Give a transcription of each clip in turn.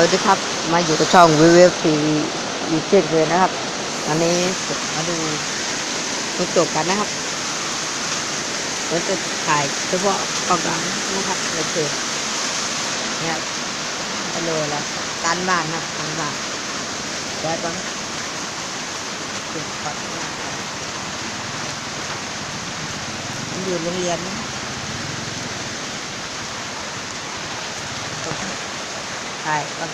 วัสดีครับมาอยู่กับช่องวิวทีวีอีกเช่นเคยนะครับอันนี้มาดูจบกันนะครับเราจะถ่ายเฉพาะกองหลังนะครับโอเคเนี่ยไปเลยแล้วการบ้านครับการบ้านไว้ก่อนจุดก่อนอยู่โรงเรียนถ่ายก่อน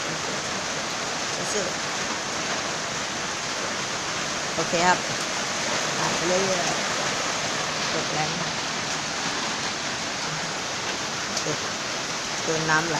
ซื้อโอเคครับถ่ายไปเรื่อยๆจบแล้วจนน้ำไหล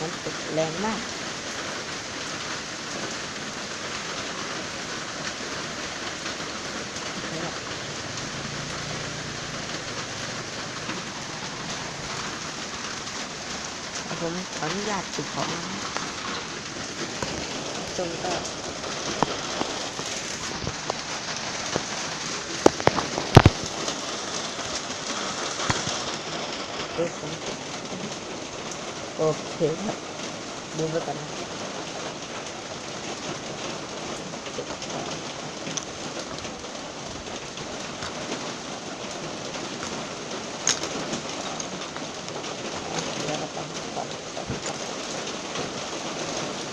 มันติดแรงมากผมขออนุญาตติดของจงก็โอเคครับดูไปกันนะแล้วก็ต้อง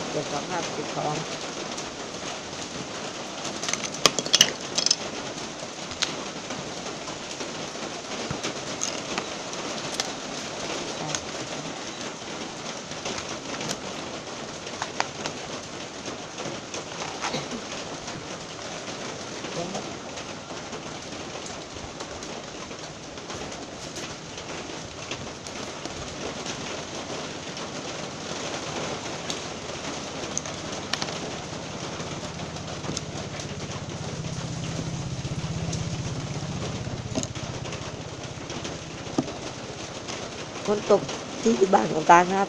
เก็บสภาพติดของฝนตกที่บ้านของตาครับ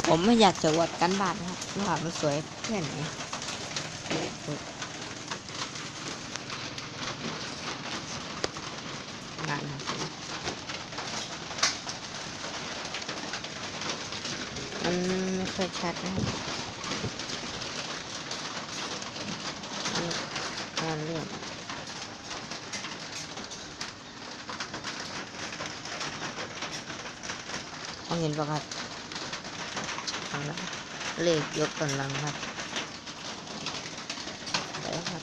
ผมไม่อยากจะวัดกันบ้านนะครับว่ามันสวยแค่ไหนงานมันไม่ค่อยชัดนะครับงานเรื่องมองเห็นปะครับเลขยกกำลังครับแล้วครับ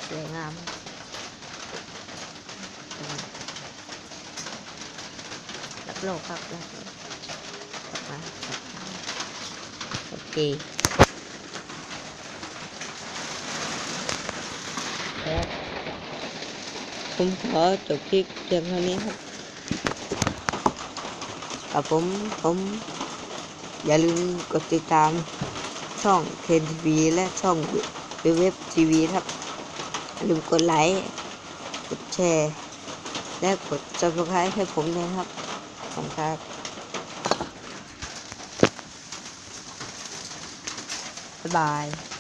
สวยงามรับโลกครับมาโอเคแล้วผมขอจบคลิปเพียงเท่านี้ครับผมอย่าลืมกดติดตามช่องเคนทีวีและช่องเว็บทีวีครับอย่าลืมกดไลค์กดแชร์และกด Subscribe ให้ผมด้วยครับขอบคุณครับบ๊ายบาย